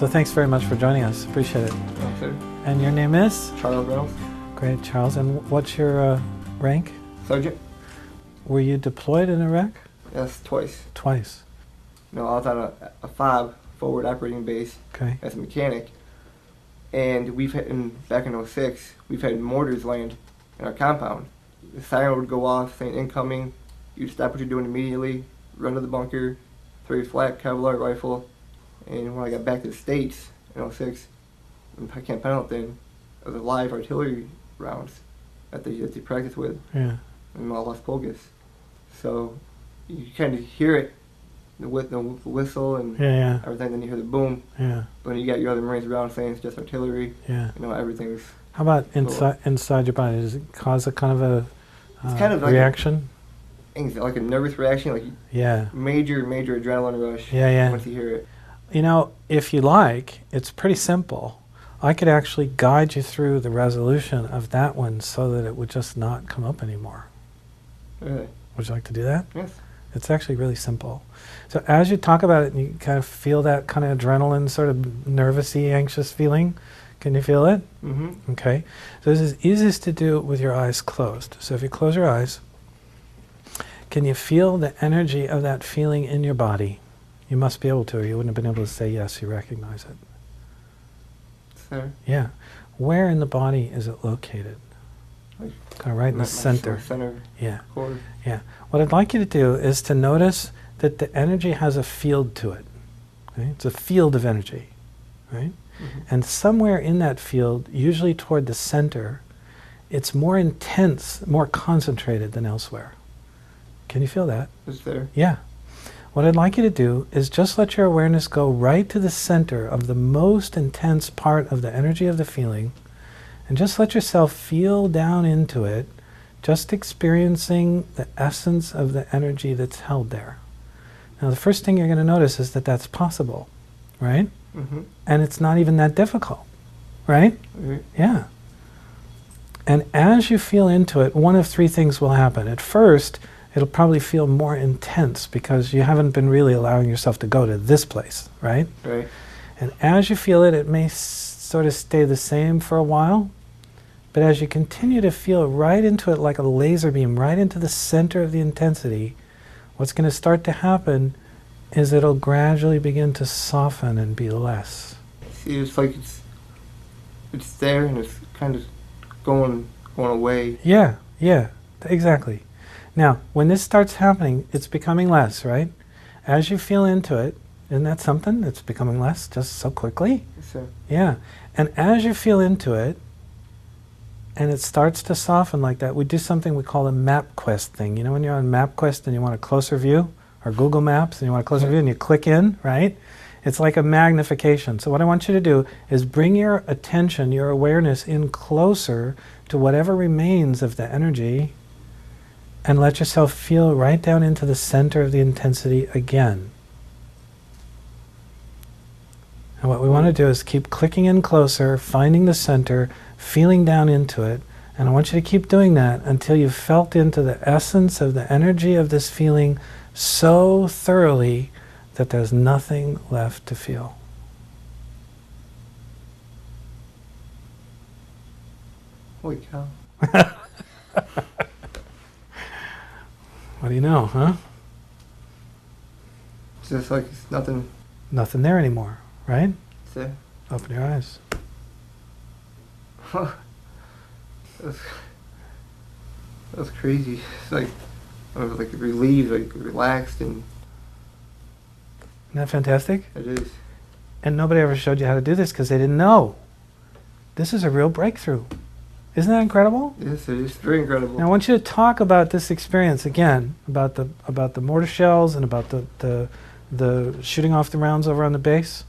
So thanks very much for joining us. Appreciate it. Sir. And your name is? Charles Reynolds. Great, Charles. And what's your rank? Sergeant. Were you deployed in Iraq? Yes, twice. Twice. No, I was on a FOB, forward operating base, Okay. as a mechanic. And we've had, back in '06, we've had mortars land in our compound. The siren would go off saying incoming. You'd stop what you're doing immediately, run to the bunker, throw your flat Kevlar rifle. And when I got back to the States in '06, in Camp Pendleton, it was live artillery rounds that they practice with Yeah. in Las Pulgas. So you kind of hear it, the whistle and Yeah. everything, then you hear the boom. Yeah. But you got your other Marines around saying it's just artillery. Yeah. You know, everything's... How about inside your body? Does it cause a kind of a It's kind of like reaction? like a nervous reaction, like Yeah. major adrenaline rush. Yeah. Once you hear it. You know, if you like, it's pretty simple. I could actually guide you through the resolution of that one so that it would just not come up anymore. Really? Would you like to do that? Yes. It's actually really simple. So as you talk about it and you kind of feel that kind of adrenaline, sort of nervous-y, anxious feeling, can you feel it? Mm-hmm. Okay. So this is easiest to do with your eyes closed. So if you close your eyes, can you feel the energy of that feeling in your body? You must be able to, or you wouldn't have been able to say yes, you recognize it. Sir? Yeah. Where in the body is it located? Like Kind of right in the center. Center Yeah. core. Yeah. What I'd like you to do is to notice that the energy has a field to it. Okay? It's a field of energy, right? Mm-hmm. And somewhere in that field, usually toward the center, it's more intense, more concentrated than elsewhere. Can you feel that? Is there? Yeah. What I'd like you to do is just let your awareness go right to the center of the most intense part of the energy of the feeling, and just let yourself feel down into it, just experiencing the essence of the energy that's held there. Now the first thing you're going to notice is that that's possible, right? Mm-hmm. And it's not even that difficult, right? Mm-hmm. Yeah. And as you feel into it, one of three things will happen. At first, it'll probably feel more intense because you haven't been really allowing yourself to go to this place, right? Right. And as you feel it, it may sort of stay the same for a while, but as you continue to feel right into it like a laser beam, right into the center of the intensity, what's going to start to happen is it'll gradually begin to soften and be less. See, it's like it's there and it's kind of going away. Yeah, exactly. Now, when this starts happening, it's becoming less, right? As you feel into it, isn't that something? It's becoming less just so quickly? So, Yeah. And as you feel into it, and it starts to soften like that, we do something we call a MapQuest thing. You know when you're on MapQuest and you want a closer view, or Google Maps and you want a closer view and you click in, right? It's like a magnification. So what I want you to do is bring your attention, your awareness in closer to whatever remains of the energy, and let yourself feel right down into the center of the intensity again. And what we want to do is keep clicking in closer, finding the center, feeling down into it, and I want you to keep doing that until you've felt into the essence of the energy of this feeling so thoroughly that there's nothing left to feel. holy cow. What do you know, huh? It's just like it's nothing. Nothing there anymore, right? It's there. Open your eyes. That's crazy. It's like I was like relieved, like relaxed, and Isn't that fantastic? it is. And nobody ever showed you how to do this because they didn't know. This is a real breakthrough. Isn't that incredible? Yes, it is very incredible. Now I want you to talk about this experience again, about the mortar shells and about the shooting off the rounds over on the base.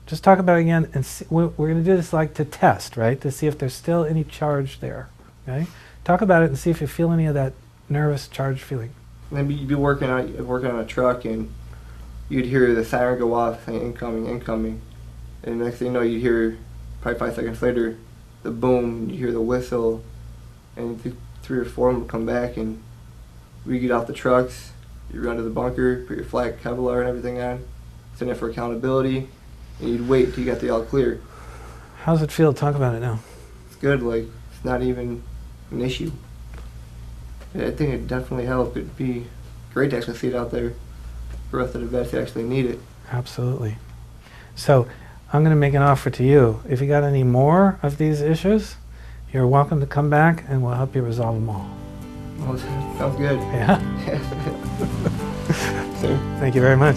Just talk about it again, and see, we're going to do this like to test, right? To see if there's still any charge there. Okay? Talk about it and see if you feel any of that nervous charged feeling. Then you'd be working on a truck, and you'd hear the siren go off saying incoming, incoming, and the next thing you know, you'd hear probably 5 seconds later the boom, you hear the whistle, and 3 or 4 of them would come back, and we get off the trucks, you run to the bunker, put your flat Kevlar and everything on, send it for accountability, and you'd wait till you got the all clear. How's it feel to talk about it now? It's good, like, it's not even an issue. I think it definitely helped. It'd be great to actually see it out there for us that the vets that actually need it. Absolutely. So I'm going to make an offer to you. If you got any more of these issues, you're welcome to come back and we'll help you resolve them all. Well, sounds good. Yeah? Sir. Thank you very much.